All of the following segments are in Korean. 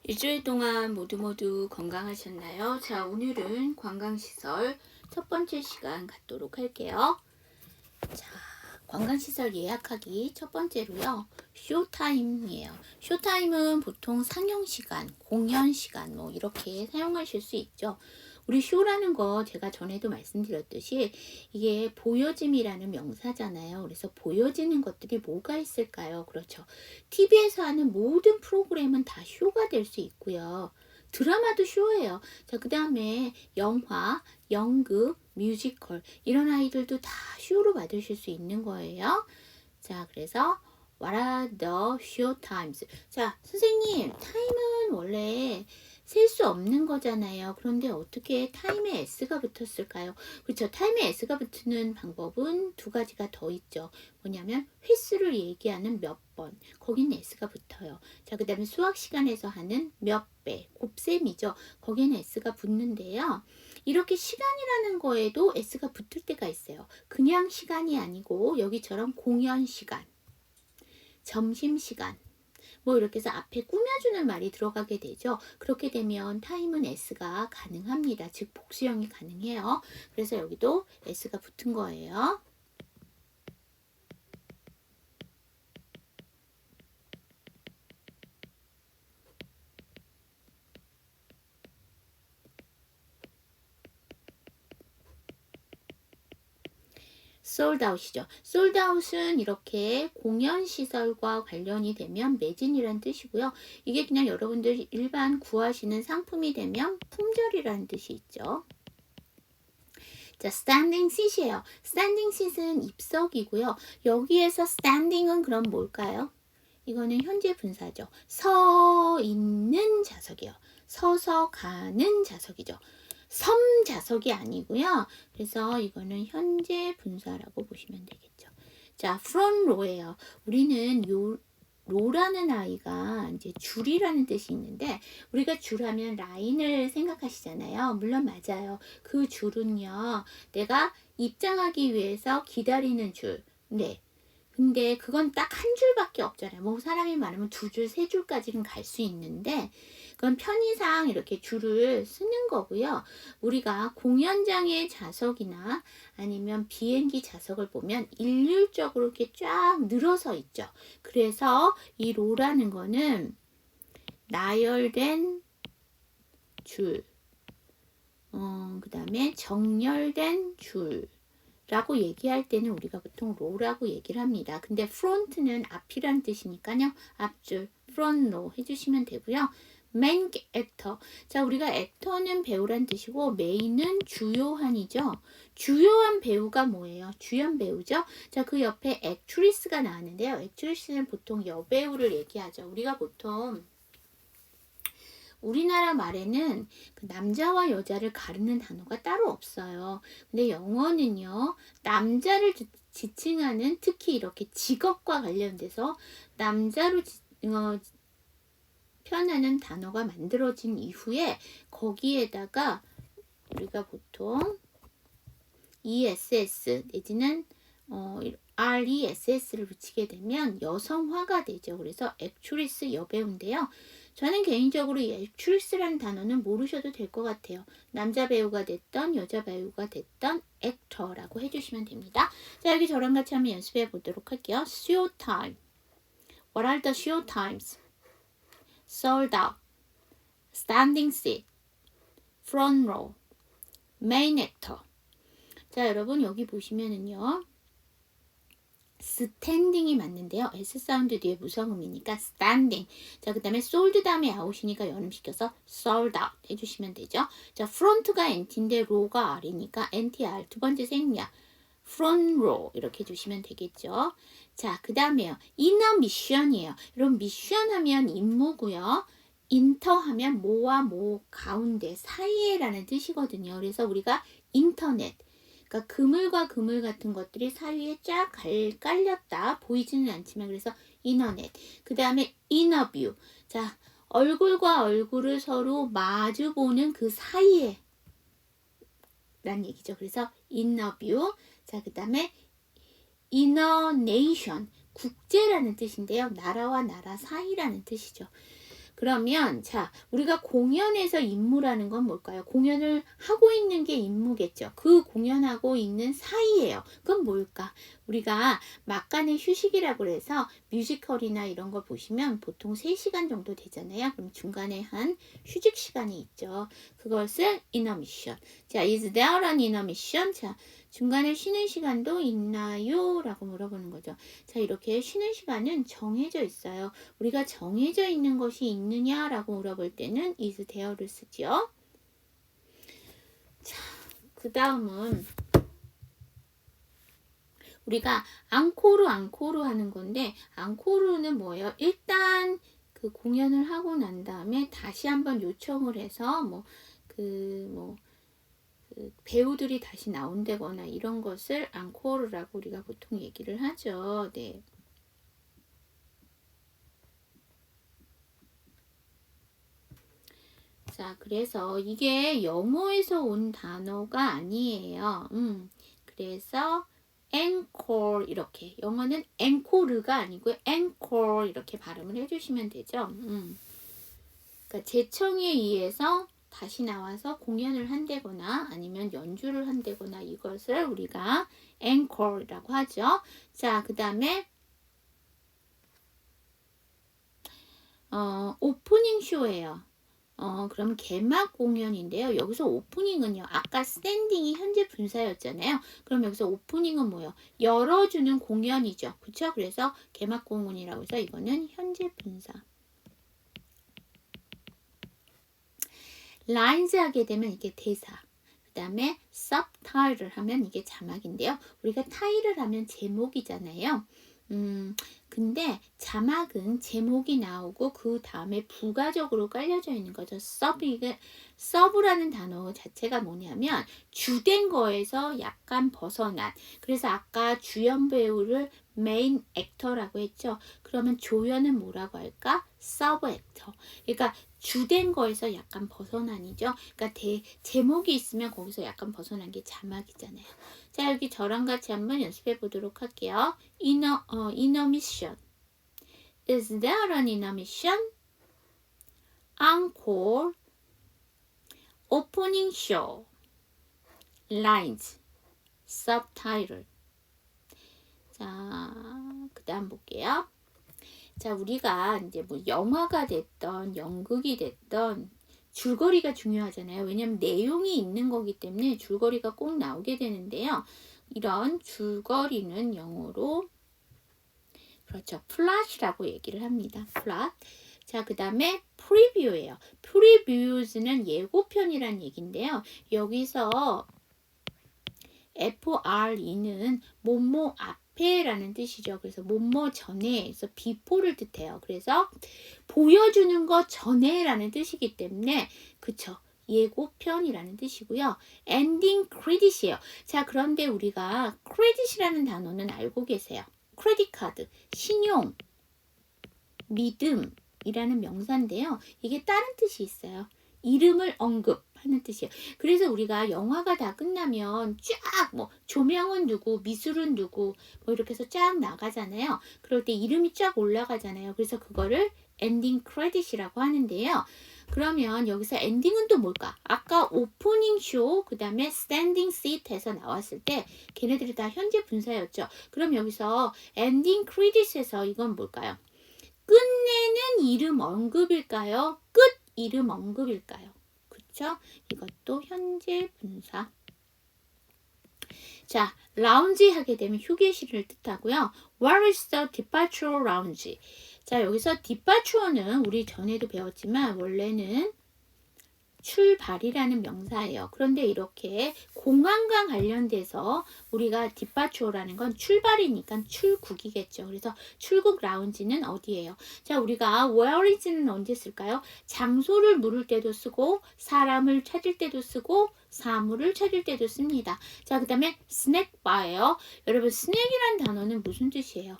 일주일 동안 모두 건강하셨나요? 자, 오늘은 관광시설 첫 번째 시간 갖도록 할게요. 자, 관광시설 예약하기 첫 번째로요. 쇼타임이에요. 쇼타임은 보통 상영시간, 공연시간 뭐 이렇게 사용하실 수 있죠. 우리 쇼라는 거 제가 전에도 말씀드렸듯이 이게 보여짐이라는 명사잖아요. 그래서 보여지는 것들이 뭐가 있을까요? 그렇죠. TV에서 하는 모든 프로그램은 다 쇼가 될 수 있고요. 드라마도 쇼예요. 자, 그 다음에 영화, 연극, 뮤지컬 이런 아이들도 다 쇼로 받으실 수 있는 거예요. 자, 그래서 What are the show times? 자, 선생님, 타임은 원래 셀 수 없는 거잖아요. 그런데 어떻게 타임에 S가 붙었을까요? 그렇죠. 타임에 S가 붙는 방법은 두 가지가 더 있죠. 뭐냐면 횟수를 얘기하는 몇 번, 거기는 S가 붙어요. 자, 그 다음에 수학 시간에서 하는 몇 배, 곱셈이죠. 거기는 S가 붙는데요. 이렇게 시간이라는 거에도 S가 붙을 때가 있어요. 그냥 시간이 아니고 여기처럼 공연 시간, 점심시간 뭐 이렇게 해서 앞에 꾸며주는 말이 들어가게 되죠. 그렇게 되면 타임은 S가 가능합니다. 즉 복수형이 가능해요. 그래서 여기도 S가 붙은 거예요. 솔드아웃이죠. 솔드아웃은 이렇게 공연시설과 관련이 되면 매진이란 뜻이고요. 이게 그냥 여러분들 일반 구하시는 상품이 되면 품절이라는 뜻이 있죠. 자, standing seat이에요. standing seat은 입석이고요. 여기에서 standing은 그럼 뭘까요? 이거는 현재 분사죠. 서 있는 좌석이요. 서서 가는 좌석이죠. 섬 좌석이 아니고요. 그래서 이거는 현재 분사라고 보시면 되겠죠. 자, front row예요. 우리는 요 로라는 아이가 이제 줄이라는 뜻이 있는데 우리가 줄하면 라인을 생각하시잖아요. 물론 맞아요. 그 줄은요. 내가 입장하기 위해서 기다리는 줄. 네. 근데 그건 딱 한 줄밖에 없잖아요. 뭐 사람이 많으면 두 줄, 세 줄까지는 갈 수 있는데 그건 편의상 이렇게 줄을 쓰는 거고요. 우리가 공연장의 좌석이나 아니면 비행기 좌석을 보면 일률적으로 이렇게 쫙 늘어서 있죠. 그래서 이 로라는 거는 나열된 줄, 그 다음에 정렬된 줄, 라고 얘기할 때는 우리가 보통 로라고 얘기를 합니다. 근데 front는 앞이란 뜻이니까요. 앞줄, front row 해주시면 되고요. main actor. 자, 우리가 actor는 배우란 뜻이고 main은 주요한이죠. 주요한 배우가 뭐예요? 주연 배우죠. 자, 그 옆에 actress가 나왔는데요. actress는 보통 여배우를 얘기하죠. 우리가 보통 우리나라 말에는 그 남자와 여자를 가르는 단어가 따로 없어요. 근데 영어는요, 남자를 지칭하는 특히 이렇게 직업과 관련돼서 남자로 표현하는 단어가 만들어진 이후에 거기에다가 우리가 보통 ESS 내지는 RESS를 붙이게 되면 여성화가 되죠. 그래서 액트리스 여배우인데요. 저는 개인적으로 이 액트리스라는 단어는 모르셔도 될 것 같아요. 남자 배우가 됐던 여자 배우가 됐던 액터라고 해주시면 됩니다. 자, 여기 저랑 같이 한번 연습해 보도록 할게요. Show time. What are the show times? Sold out. Standing seat. Front row. Main actor. 자, 여러분 여기 보시면은요. 스탠딩이 맞는데요. S 사운드 뒤에 무성음이니까 standing. 자, 그 다음에 sold 다음에 out이니까 연음시켜서 sold out 해주시면 되죠. 자, front가 NT인데 row가 R이니까 NTR 두 번째 생략. front row 이렇게 해주시면 되겠죠. 자, 그 다음에요. inner mission이에요. 여러분 미션 하면 임무고요. 인터 하면 뭐와 뭐 가운데 사이에라는 뜻이거든요. 그래서 우리가 인터넷 그러니까 그물과 그물 같은 것들이 사이에 쫙 깔렸다. 보이지는 않지만 그래서 인터넷. 그 다음에 인터뷰. 자, 얼굴과 얼굴을 서로 마주보는 그 사이에 라는 얘기죠. 그래서 인터뷰. 자, 그 다음에 이너 네이션. 국제라는 뜻인데요. 나라와 나라 사이라는 뜻이죠. 그러면 자, 우리가 공연에서 임무라는 건 뭘까요? 공연을 하고 있는 게 임무겠죠. 그 공연하고 있는 사이예요. 그건 뭘까? 우리가 막간의 휴식이라고 해서 뮤지컬이나 이런 거 보시면 보통 3시간 정도 되잖아요. 그럼 중간에 한 휴식 시간이 있죠. 그것을 intermission. 자, is there an intermission? 자, 중간에 쉬는 시간도 있나요? 라고 물어보는 거죠. 자, 이렇게 쉬는 시간은 정해져 있어요. 우리가 정해져 있는 것이 있느냐라고 물어볼 때는 is there를 쓰죠. 자, 그 다음은 우리가 앙코르 하는 건데, 앙코르는 뭐예요? 일단 그 공연을 하고 난 다음에 다시 한번 요청을 해서 그 배우들이 다시 나온다거나 이런 것을 앙코르라고 우리가 보통 얘기를 하죠. 네. 자, 그래서 이게 영어에서 온 단어가 아니에요. 그래서 앵콜 이렇게, 영어는 앵코르가 아니고 앵콜 이렇게 발음을 해주시면 되죠. 그러니까 제청에 의해서 다시 나와서 공연을 한다거나 아니면 연주를 한다거나 이것을 우리가 앵콜이라고 하죠. 자, 그 다음에 오프닝 쇼예요. 그럼 개막 공연인데요. 여기서 오프닝은요. 아까 스탠딩이 현재 분사였잖아요. 그럼 여기서 오프닝은 뭐예요? 열어주는 공연이죠. 그쵸? 그래서 개막 공연이라고 해서 이거는 현재 분사. 라인즈 하게 되면 이게 대사. 그 다음에 subtitle 하면 이게 자막인데요. 우리가 타이틀 하면 제목이잖아요. 근데 자막은 제목이 나오고 그 다음에 부가적으로 깔려져 있는 거죠. 서브라는 단어 자체가 뭐냐면 주된 거에서 약간 벗어난. 그래서 아까 주연 배우를 메인 액터라고 했죠. 그러면 조연은 뭐라고 할까? 서브 액터. 그러니까 주된 거에서 약간 벗어난이죠. 그러니까 제목이 있으면 거기서 약간 벗어난 게 자막이잖아요. 자, 여기 저랑 같이 한번 연습해 보도록 할게요. intermission. Is there an intermission? Encore. Opening show. Lines. Subtitle. 자, 그 다음 볼게요. 자, 우리가 이제 뭐 영화가 됐던 연극이 됐던 줄거리가 중요하잖아요. 왜냐면 내용이 있는 거기 때문에 줄거리가 꼭 나오게 되는데요. 이런 줄거리는 영어로 그렇죠. 플롯이라고 얘기를 합니다. 플롯. 자, 그 다음에 프리뷰예요. 프리뷰즈는 예고편이란 얘기인데요. 여기서 FRE는 뭐뭐 앞에라는 뜻이죠. 그래서 뭐뭐 전에에서 before를 뜻해요. 그래서 보여주는 것 전에라는 뜻이기 때문에 그쵸. 예고편이라는 뜻이고요. 엔딩 크레딧이에요. 자, 그런데 우리가 크레딧이라는 단어는 알고 계세요. 크레딧 카드, 신용, 믿음이라는 명사인데요. 이게 다른 뜻이 있어요. 이름을 언급하는 뜻이에요. 그래서 우리가 영화가 다 끝나면 쫙 조명은 누구, 미술은 누구 이렇게 해서 쫙 나가잖아요. 그럴 때 이름이 쫙 올라가잖아요. 그래서 그거를 엔딩 크레딧이라고 하는데요. 그러면 여기서 엔딩은 또 뭘까? 아까 오프닝 쇼, 그 다음에 스탠딩 시트에서 나왔을 때 걔네들이 다 현재 분사였죠. 그럼 여기서 엔딩 크레딧에서 이건 뭘까요? 끝내는 이름 언급일까요? 끝 이름 언급일까요? 그쵸? 이것도 현재 분사. 자, 라운지 하게 되면 휴게실을 뜻하고요. Where is the departure lounge? 자, 여기서 departure는 우리 전에도 배웠지만 원래는 출발이라는 명사예요. 그런데 이렇게 공항과 관련돼서 우리가 디파초라는 건 출발이니까 출국이겠죠. 그래서 출국 라운지는 어디예요? 자, 우리가 where is는 언제 쓸까요? 장소를 물을 때도 쓰고 사람을 찾을 때도 쓰고 사물을 찾을 때도 씁니다. 자, 그 다음에 스낵바예요. 여러분, 스낵이란 단어는 무슨 뜻이에요?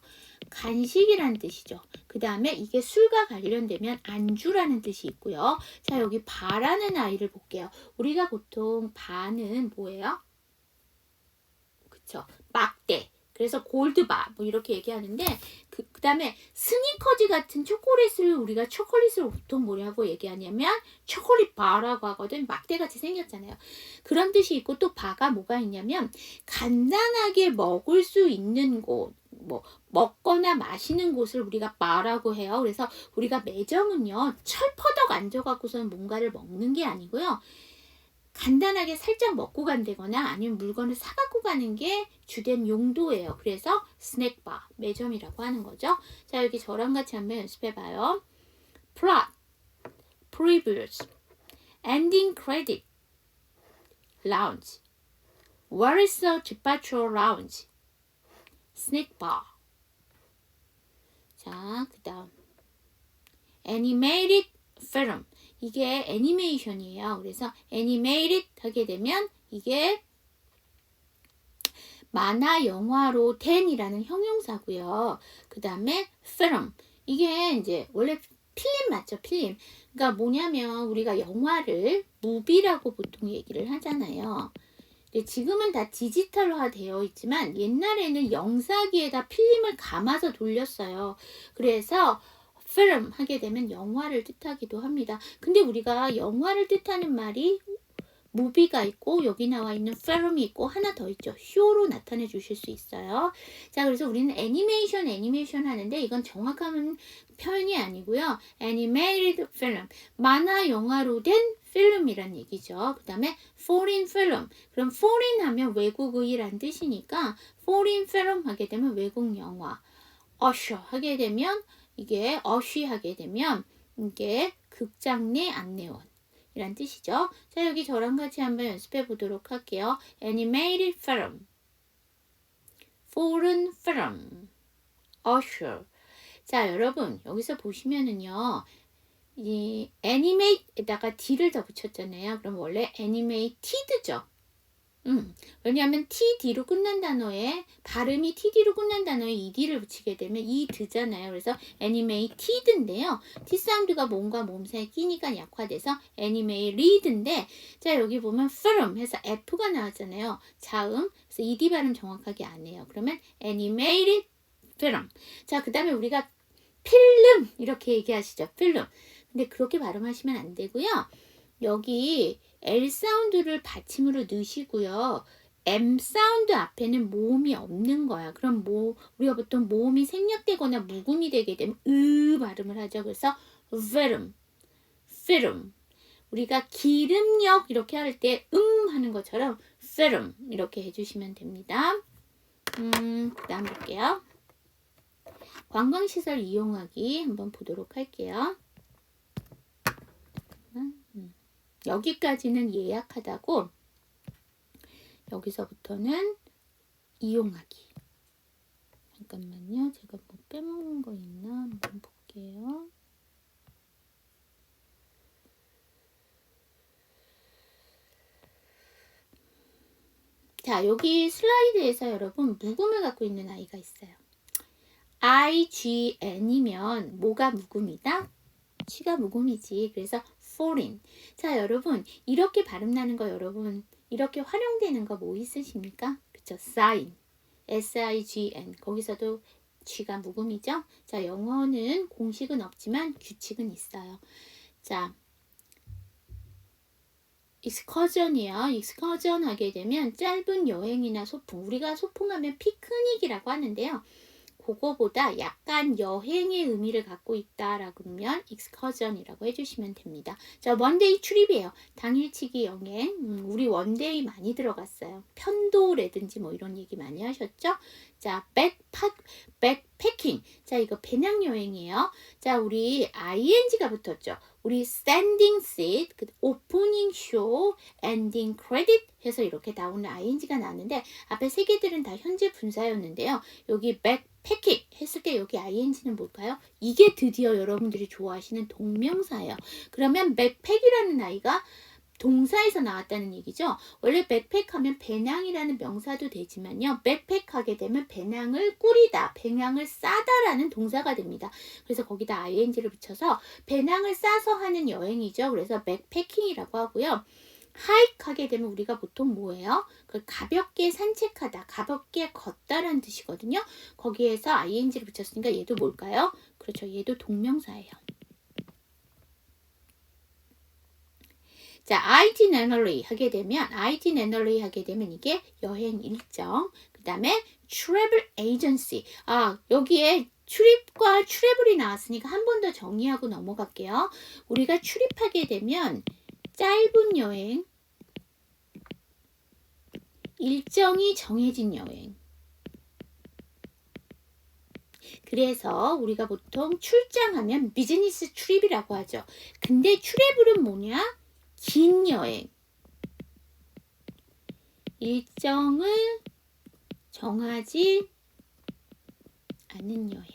간식이라는 뜻이죠. 그 다음에 이게 술과 관련되면 안주라는 뜻이 있고요. 자, 여기 바라는 아이를 볼게요. 우리가 보통 바는 뭐예요? 그쵸? 막대, 그래서 골드바 뭐 이렇게 얘기하는데 그다음에 스니커즈 같은 초콜릿을 우리가 초콜릿을 보통 뭐라고 얘기하냐면 초콜릿 바라고 하거든. 막대같이 생겼잖아요. 그런 뜻이 있고 또 바가 뭐가 있냐면 간단하게 먹을 수 있는 곳, 뭐 먹거나 마시는 곳을 우리가 바라고 해요. 그래서 우리가 매점은요 철퍼덕 앉아갖고서는 뭔가를 먹는 게 아니고요. 간단하게 살짝 먹고 간다거나 아니면 물건을 사갖고 가는 게 주된 용도예요. 그래서 스낵바, 매점이라고 하는 거죠. 자, 여기 저랑 같이 한번 연습해봐요. plot, previews, ending credit, lounge, where is the departure lounge, snack bar. 자, 그 다음 animated film. 이게 애니메이션이에요. 그래서 애니메이ted 하게 되면 이게 만화 영화로 된이라는 형용사고요. 그 다음에 film. 이게 이제 원래 필름 맞죠? 필름. 그러니까 뭐냐면 우리가 영화를 무비라고 보통 얘기를 하잖아요. 근데 지금은 다 디지털화 되어 있지만 옛날에는 영사기에다 필름을 감아서 돌렸어요. 그래서 film 하게 되면 영화를 뜻하기도 합니다. 근데 우리가 영화를 뜻하는 말이 무비가 있고 여기 나와 있는 film이 있고 하나 더 있죠. 쇼로 나타내 주실 수 있어요. 자, 그래서 우리는 애니메이션 하는데 이건 정확한 표현이 아니고요. animated film, 만화 영화로 된 필름이란 얘기죠. 그 다음에 foreign film. 그럼 foreign 하면 외국의란 뜻이니까 foreign film 하게 되면 외국 영화. usher 하게 되면 이게 usher 하게 되면 이게 극장 내 안내원 이란 뜻이죠. 자, 여기 저랑 같이 한번 연습해 보도록 할게요. animated film, foreign film, usher. 자, 여러분 여기서 보시면은요. 이 animate에다가 d를 더 붙였잖아요. 그럼 원래 animated죠. 왜냐하면 td로 끝난 단어에 발음이 td로 끝난 단어에 ed를 붙이게 되면 ed잖아요. 그래서 animated인데요. t 사운드가 몸과 몸 사이에 끼니까 약화돼서 animated인데 자 여기 보면 film 해서 f가 나왔잖아요. 자음. 그래서 ed 발음 정확하게 안 해요. 그러면 animated film. 자, 그 다음에 우리가 필름 이렇게 얘기하시죠. 필름. 근데 그렇게 발음하시면 안 되고요. 여기 L 사운드를 받침으로 넣으시고요. M 사운드 앞에는 모음이 없는 거야. 그럼 우리가 보통 모음이 생략되거나 묵음이 되게 되면 발음을 하죠. 그래서 film, film. 우리가 기름역 이렇게 할 때 하는 것처럼 film 이렇게 해주시면 됩니다. 그 다음 볼게요. 관광시설 이용하기 한번 보도록 할게요. 여기까지는 예약하다고 여기서부터는 이용하기. 잠깐만요. 제가 뭐 빼먹는 거 있나 한번 볼게요. 자, 여기 슬라이드에서 여러분 묵음을 갖고 있는 아이가 있어요. IGN이면 뭐가 묵음이다? G가 묵음이지. 그래서 foreign. 자, 여러분 이렇게 발음 나는 거 여러분 이렇게 활용되는 거 뭐 있으십니까? 그쵸? sign. S-I-G-N. 거기서도 G가 묵음이죠. 자, 영어는 공식은 없지만 규칙은 있어요. 자, excursion이요. excursion 하게 되면 짧은 여행이나 소풍. 우리가 소풍하면 피크닉이라고 하는데요. 그거보다 약간 여행의 의미를 갖고 있다라고 하면 excursion이라고 해주시면 됩니다. 자, 원데이 출입이에요. 당일치기 여행. 우리 원데이 많이 들어갔어요. 편도라든지 뭐 이런 얘기 많이 하셨죠? 자, 백패킹. 자, 이거 배낭여행이에요. 자, 우리 ing가 붙었죠. 우리 standing seat, opening show, ending credit 해서 이렇게 나오는 ing가 나왔는데 앞에 세 개들은 다 현재 분사였는데요. 여기 백패킹 했을 때 여기 ing는 뭘까요? 이게 드디어 여러분들이 좋아하시는 동명사예요. 그러면 백팩이라는 아이가 동사에서 나왔다는 얘기죠. 원래 백팩하면 배낭이라는 명사도 되지만요. 백팩하게 되면 배낭을 꾸리다, 배낭을 싸다라는 동사가 됩니다. 그래서 거기다 ing를 붙여서 배낭을 싸서 하는 여행이죠. 그래서 백패킹이라고 하고요. hike 하게 되면 우리가 보통 뭐예요? 그 가볍게 산책하다, 가볍게 걷다라는 뜻이거든요. 거기에서 ing를 붙였으니까 얘도 뭘까요? 그렇죠. 얘도 동명사예요. 자, itinerary 하게 되면 이게 여행 일정. 그 다음에 travel agency. 여기에 출입과 travel이 나왔으니까 한 번 더 정리하고 넘어갈게요. 우리가 출입하게 되면 짧은 여행, 일정이 정해진 여행. 그래서 우리가 보통 출장하면 비즈니스 트립이라고 하죠. 근데 트래블은 뭐냐? 긴 여행. 일정을 정하지 않은 여행.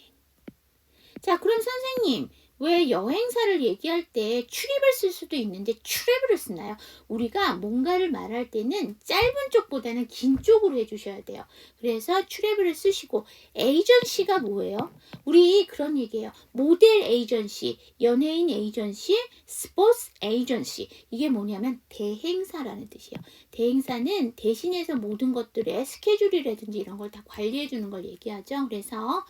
자, 그럼 선생님, 왜 여행사를 얘기할 때 출입을 쓸 수도 있는데 트래블을 쓰나요? 우리가 뭔가를 말할 때는 짧은 쪽보다는 긴 쪽으로 해주셔야 돼요. 그래서 트래블을 쓰시고, 에이전시가 뭐예요? 우리 그런 얘기예요. 모델 에이전시, 연예인 에이전시, 스포츠 에이전시. 이게 뭐냐면 대행사라는 뜻이에요. 대행사는 대신해서 모든 것들의 스케줄이라든지 이런 걸 다 관리해 주는 걸 얘기하죠. 그래서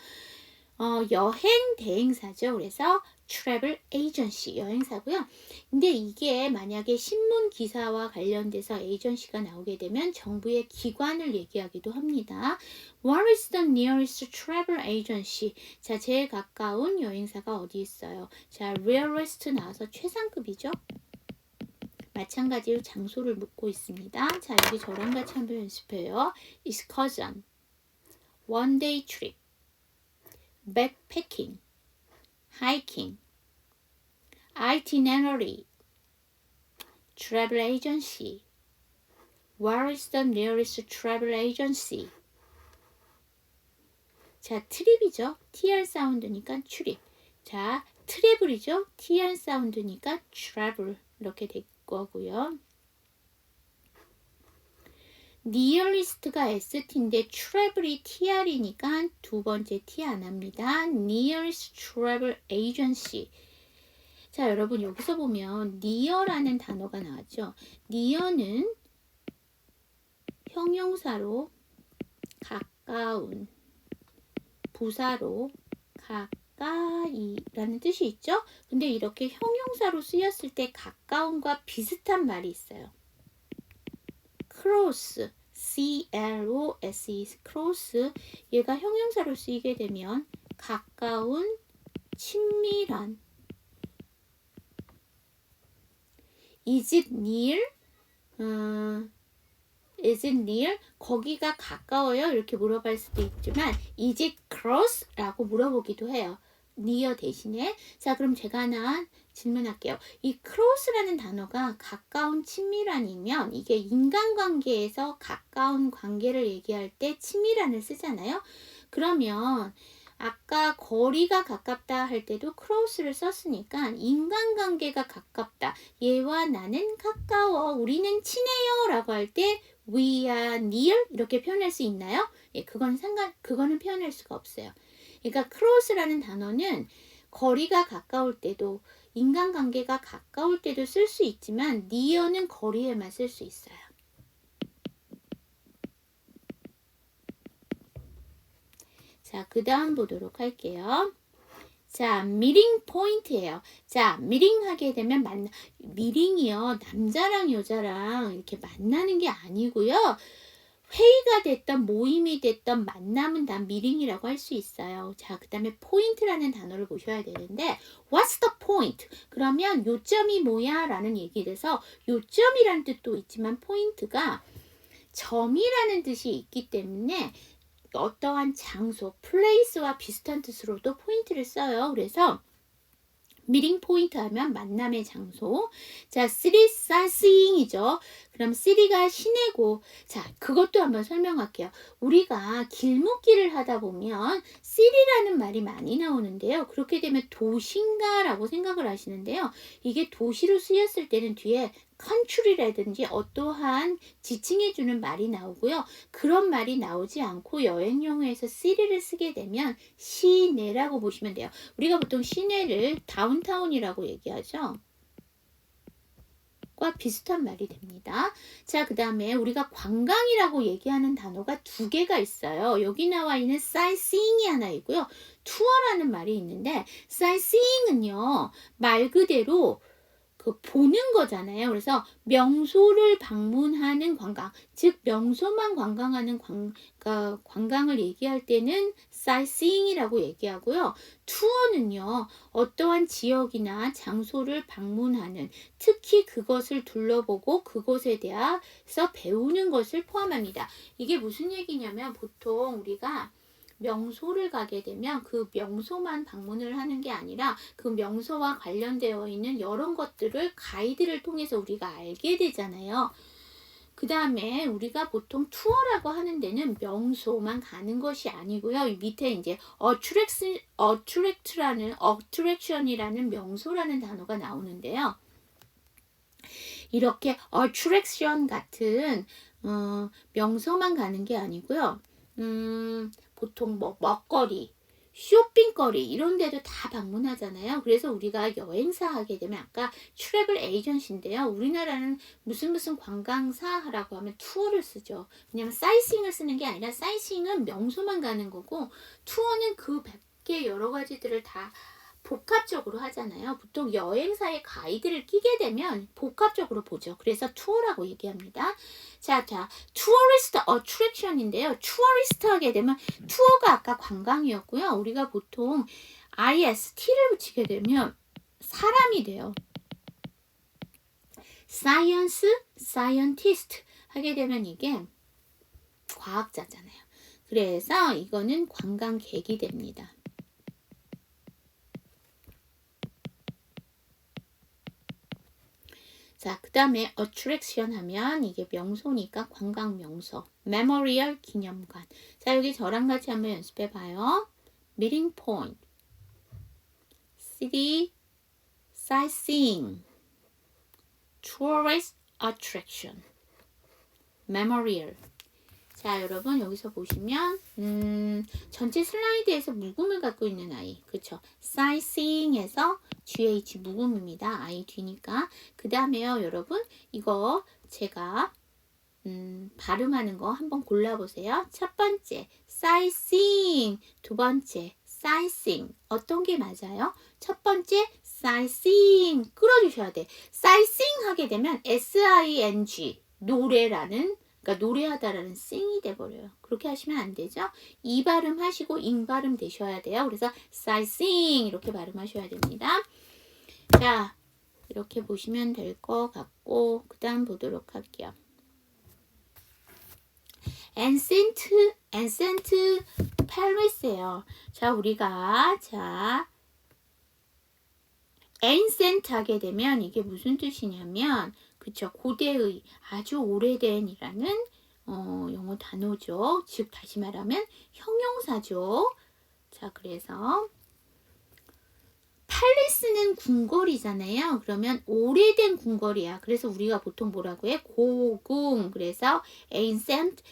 여행 대행사죠. 그래서 travel agency 여행사고요. 근데 이게 만약에 신문 기사와 관련돼서 에이전시가 나오게 되면 정부의 기관을 얘기하기도 합니다. What is the nearest travel agency? 자, 제일 가까운 여행사가 어디 있어요? 자, rarest 나와서 최상급이죠. 마찬가지로 장소를 묻고 있습니다. 자, 여기 저랑 같이 한번 연습해요. excursion, one day trip, backpacking, hiking, itinerary, travel agency. Where is the nearest travel agency? 자, 트립이죠. TR 사운드니까 출입. 자, 트래블이죠. TR 사운드니까 travel. 이렇게 될 거고요. nearest가 ST인데 travel이 TR이니까 두 번째 T 안 합니다. nearest travel agency. 자, 여러분 여기서 보면 near라는 단어가 나왔죠. near는 형용사로 가까운, 부사로 가까이라는 뜻이 있죠. 근데 이렇게 형용사로 쓰였을 때 가까움과 비슷한 말이 있어요. close, C-L-O-S-E, close. 얘가 형용사로 쓰이게 되면 가까운, 친밀한. Is it near? Is it near? 거기가 가까워요? 이렇게 물어볼 수도 있지만 Is it close? 라고 물어보기도 해요. near 대신에. 자, 그럼 제가 하나 질문할게요. 이 close라는 단어가 가까운, 친밀한이면 이게 인간관계에서 가까운 관계를 얘기할 때 친밀한을 쓰잖아요. 그러면 아까 거리가 가깝다 할 때도 close를 썼으니까 인간관계가 가깝다. 얘와 나는 가까워. 우리는 친해요. 라고 할 때 we are near 이렇게 표현할 수 있나요? 예, 그거는 표현할 수가 없어요. 그러니까 close라는 단어는 거리가 가까울 때도 인간관계가 가까울 때도 쓸 수 있지만 near는 거리에만 쓸 수 있어요. 자, 그 다음 보도록 할게요. 자, 미팅 포인트예요. 자, 미팅 하게 되면 미팅이요. 남자랑 여자랑 이렇게 만나는 게 아니고요. 회의가 됐던 모임이 됐던 만남은 다 미팅이라고 할 수 있어요. 자, 그 다음에 포인트라는 단어를 보셔야 되는데 What's the point? 그러면 요점이 뭐야? 라는 얘기에서 요점이라는 뜻도 있지만 포인트가 점이라는 뜻이 있기 때문에 어떠한 장소, place와 비슷한 뜻으로도 포인트를 써요. 그래서 미팅 포인트 하면 만남의 장소. 자, city sightseeing이죠. 그럼 city가 시내고, 자, 그것도 한번 설명할게요. 우리가 길목길을 하다 보면 city라는 말이 많이 나오는데요. 그렇게 되면 도시인가 라고 생각을 하시는데요. 이게 도시로 쓰였을 때는 뒤에 country라든지 어떠한 지칭해주는 말이 나오고요. 그런 말이 나오지 않고 여행용어에서 city를 쓰게 되면 시내라고 보시면 돼요. 우리가 보통 시내를 다운타운이라고 얘기하죠. 과 비슷한 말이 됩니다. 자, 그 다음에 우리가 관광이라고 얘기하는 단어가 두 개가 있어요. 여기 나와 있는 sightseeing이 하나 있고요. 투어라는 말이 있는데 sightseeing은요, 말 그대로 그 보는 거잖아요. 그래서 명소를 방문하는 관광, 즉 명소만 관광하는 그러니까 관광을 얘기할 때는 sightseeing이라고 얘기하고요. 투어는요, 어떠한 지역이나 장소를 방문하는, 특히 그것을 둘러보고 그것에 대해서 배우는 것을 포함합니다. 이게 무슨 얘기냐면 보통 우리가 명소를 가게 되면 그 명소만 방문을 하는 게 아니라 그 명소와 관련되어 있는 여러 것들을 가이드를 통해서 우리가 알게 되잖아요. 그 다음에 우리가 보통 투어라고 하는 데는 명소만 가는 것이 아니고요. 밑에 이제 attraction이라는 명소라는 단어가 나오는데요. 이렇게 attraction 같은 명소만 가는 게 아니고요. 보통 뭐 먹거리, 쇼핑거리 이런 데도 다 방문하잖아요. 그래서 우리가 여행사 하게 되면 아까 트래블 에이전시인데요. 우리나라는 무슨 관광사라고 하면 투어를 쓰죠. 왜냐면 사이싱을 쓰는 게 아니라 사이싱은 명소만 가는 거고 투어는 그 밖에 여러 가지들을 다 복합적으로 하잖아요. 보통 여행사의 가이드를 끼게 되면 복합적으로 보죠. 그래서 투어라고 얘기합니다. 자, 투어리스트 어트랙션인데요. 투어리스트 하게 되면 투어가 아까 관광이었고요. 우리가 보통 IST를 붙이게 되면 사람이 돼요. 사이언스, 사이언티스트 하게 되면 이게 과학자잖아요. 그래서 이거는 관광객이 됩니다. 자, 그 다음에 attraction 하면 이게 명소니까 관광 명소, memorial 기념관. 자, 여기 저랑 같이 한번 연습해 봐요. meeting point, city, sightseeing, tourist attraction, memorial. 자, 여러분 여기서 보시면 전체 슬라이드에서 묵음을 갖고 있는 아이, 그쵸? sightseeing에서 GH 묵음입니다. 아이 뒤니까. 그 다음에요, 여러분 이거 제가 발음하는 거 한번 골라보세요. 첫 번째 sightseeing, 두 번째 sightseeing. 어떤 게 맞아요? 첫 번째 sightseeing 끌어주셔야 돼. sightseeing 하게 되면 SING 노래라는, 그러니까 노래하다라는 sing이 돼버려요. 그렇게 하시면 안 되죠. 이 발음 하시고 잉 발음 되셔야 돼요. 그래서 sightseeing 이렇게 발음하셔야 됩니다. 자, 이렇게 보시면 될 것 같고 그 다음 보도록 할게요. ancient palace예요. 자, 우리가 ancient 하게 되면 이게 무슨 뜻이냐면, 그쵸, 고대의, 아주 오래된이라는 영어 단어죠. 즉 다시 말하면 형용사죠. 자, 그래서 팔레스는 궁궐이잖아요. 그러면 오래된 궁궐이야. 그래서 우리가 보통 뭐라고 해? 고궁. 그래서 ancient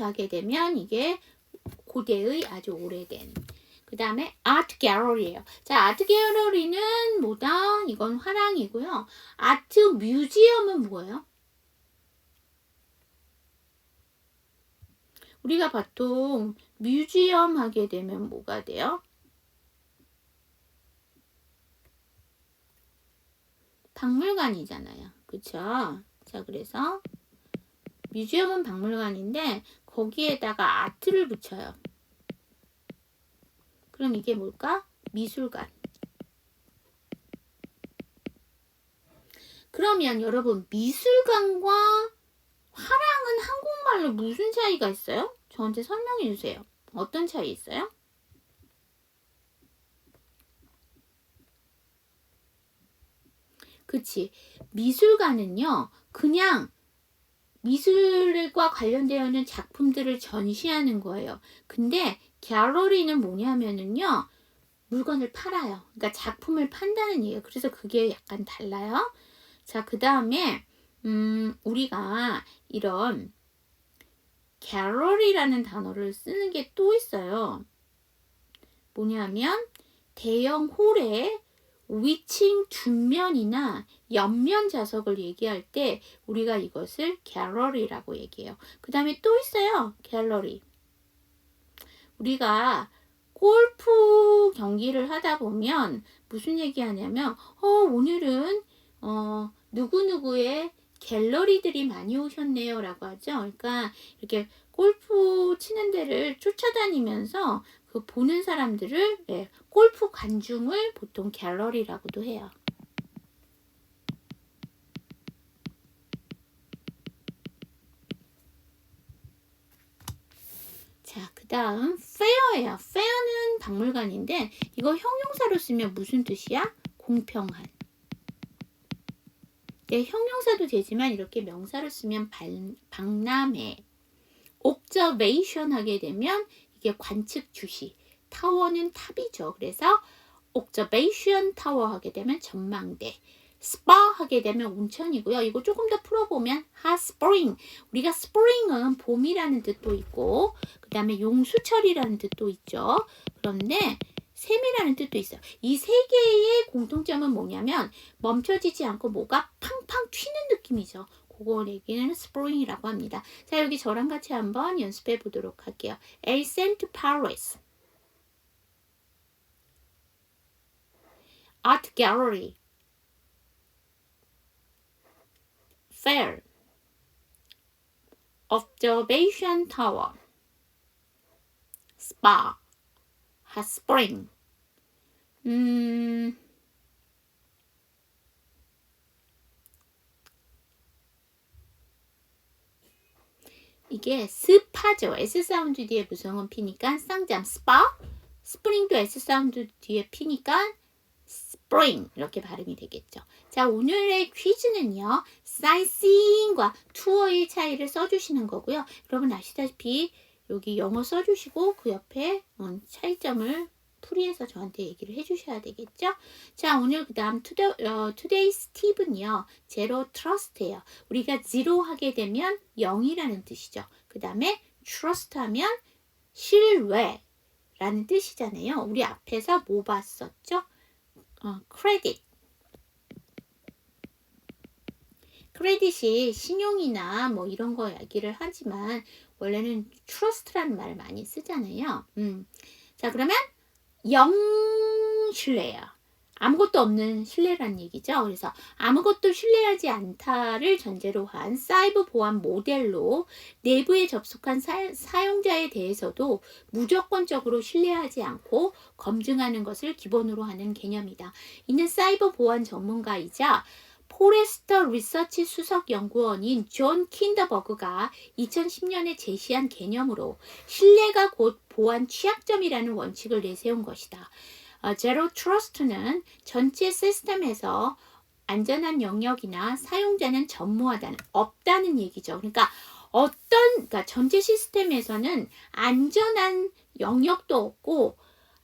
하게 되면 이게 고대의 아주 오래된. 그 다음에 아트 갤러리예요. 자, 아트 갤러리는 뭐다? 이건 화랑이고요. 아트 뮤지엄은 뭐예요? 우리가 보통 뮤지엄 하게 되면 뭐가 돼요? 박물관이잖아요. 그쵸? 자, 그래서 뮤지엄은 박물관인데 거기에다가 아트를 붙여요. 그럼 이게 뭘까? 미술관. 그러면 여러분 미술관과 화랑은 한국말로 무슨 차이가 있어요? 저한테 설명해 주세요. 어떤 차이 있어요? 그치. 미술관은요, 그냥 미술과 관련되어 있는 작품들을 전시하는 거예요. 근데 갤러리는 뭐냐면은요, 물건을 팔아요. 그러니까 작품을 판다는 얘기예요. 그래서 그게 약간 달라요. 자, 그 다음에 우리가 이런 갤러리라는 단어를 쓰는 게 또 있어요. 뭐냐면 대형 홀에 위층 둔면이나 옆면 좌석을 얘기할 때 우리가 이것을 갤러리라고 얘기해요. 그 다음에 또 있어요. 갤러리. 우리가 골프 경기를 하다 보면 무슨 얘기 하냐면 오늘은 누구누구의 갤러리들이 많이 오셨네요 라고 하죠. 그러니까 이렇게 골프 치는 데를 쫓아다니면서 그 보는 사람들을 골프 관중을 보통 갤러리라고도 해요. 자, 그 다음 fair예요. fair는 박물관인데 이거 형용사로 쓰면 무슨 뜻이야? 공평한. 네, 형용사도 되지만 이렇게 명사로 쓰면 박람회. observation 하게 되면 이게 관측 주시. 타워는 탑이죠. 그래서 observation 타워 하게 되면 전망대. spa 하게 되면 온천이고요. 이거 조금 더 풀어보면 hot spring. 우리가 spring은 봄이라는 뜻도 있고 그 다음에 용수철이라는 뜻도 있죠. 그런데 샘이라는 뜻도 있어요. 이 세 개의 공통점은 뭐냐면 멈춰지지 않고 뭐가 팡팡 튀는 느낌이죠. 그거 얘기는 spring이라고 합니다. 자, 여기 저랑 같이 한번 연습해 보도록 할게요. Elle sent to Paris. Art gallery. Fair. Observation tower. Spa. Hot spring. 이게 스파죠. S 사운드 뒤에 무성은 P니까 쌍잠 스파. 스프링도 S 사운드 뒤에 P니까 spring 이렇게 발음이 되겠죠. 자, 오늘의 퀴즈는요. sightseeing과 투어의 차이를 써주시는 거고요. 여러분 아시다시피 여기 영어 써주시고 그 옆에 차이점을 풀이해서 저한테 얘기를 해주셔야 되겠죠. 자, 오늘 그 다음 today's 팁은요. zero trust예요. 우리가 zero 하게 되면 0이라는 뜻이죠. 그 다음에 trust 하면 신뢰라는 뜻이잖아요. 우리 앞에서 뭐 봤었죠? 크레딧. 크레딧이 신용이나 뭐 이런 거 얘기를 하지만 원래는 trust라는 말을 많이 쓰잖아요. 자, 그러면 신뢰예요. 아무것도 없는 신뢰라는 얘기죠. 그래서 아무것도 신뢰하지 않다를 전제로 한 사이버 보안 모델로 내부에 접속한 사용자에 대해서도 무조건적으로 신뢰하지 않고 검증하는 것을 기본으로 하는 개념이다. 이는 사이버 보안 전문가이자 포레스터 리서치 수석 연구원인 존 킨더버그가 2010년에 제시한 개념으로 신뢰가 곧 보안 취약점이라는 원칙을 내세운 것이다. 제로 트러스트는 전체 시스템에서 안전한 영역이나 사용자는 전무하다는 없다는 얘기죠. 그러니까 그러니까 전체 시스템에서는 안전한 영역도 없고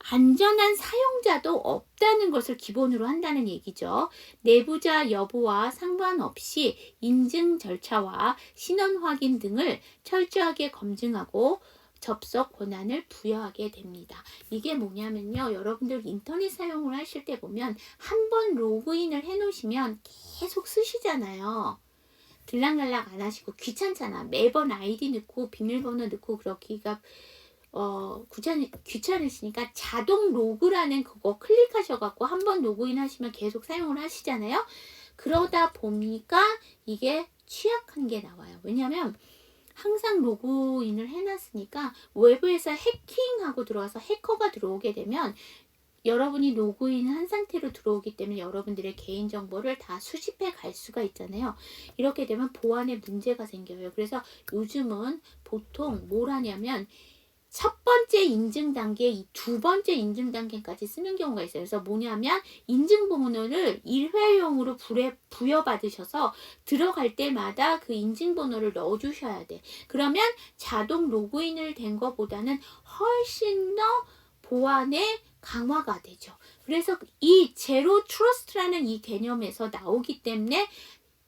안전한 사용자도 없다는 것을 기본으로 한다는 얘기죠. 내부자 여부와 상관없이 인증 절차와 신원 확인 등을 철저하게 검증하고 접속 권한을 부여하게 됩니다. 이게 뭐냐면요. 여러분들 인터넷 사용을 하실 때 보면 한 번 로그인을 해 놓으시면 계속 쓰시잖아요. 들락날락 안 하시고 귀찮잖아. 매번 아이디 넣고 비밀번호 넣고 그러기가 귀찮으시니까 자동 로그라는 그거 클릭하셔갖고 한번 로그인 하시면 계속 사용을 하시잖아요. 그러다 보니까 이게 취약한 게 나와요. 왜냐면 항상 로그인을 해놨으니까 외부에서 해킹하고 들어와서 해커가 들어오게 되면 여러분이 로그인한 상태로 들어오기 때문에 여러분들의 개인정보를 다 수집해 갈 수가 있잖아요. 이렇게 되면 보안에 문제가 생겨요. 그래서 요즘은 보통 뭘 하냐면 첫 번째 인증 단계, 이 두 번째 인증 단계까지 쓰는 경우가 있어요. 그래서 뭐냐면 인증번호를 일회용으로 부여받으셔서 들어갈 때마다 그 인증번호를 넣어주셔야 돼. 그러면 자동 로그인을 된 것보다는 훨씬 더 보안에 강화가 되죠. 그래서 이 제로 트러스트라는 이 개념에서 나오기 때문에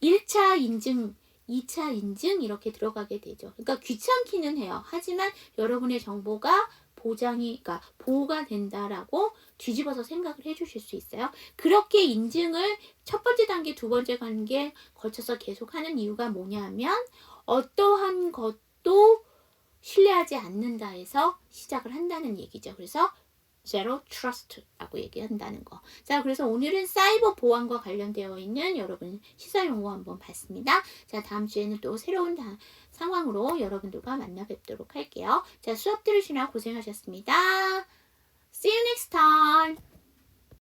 1차 인증 2차 인증 이렇게 들어가게 되죠. 그러니까 귀찮기는 해요. 하지만 여러분의 정보가 그러니까 보호가 된다라고 뒤집어서 생각을 해주실 수 있어요. 그렇게 인증을 첫 번째 단계, 두 번째 단계 거쳐서 계속 하는 이유가 뭐냐면 어떠한 것도 신뢰하지 않는다 해서 시작을 한다는 얘기죠. 그래서 Zero Trust라고 얘기한다는 거. 자, 그래서 오늘은 사이버 보안과 관련되어 있는 여러분 시사 용어 한번 봤습니다. 자, 다음 주에는 또 새로운 상황으로 여러분들과 만나 뵙도록 할게요. 자, 수업 들으시느라 고생하셨습니다. See you next time.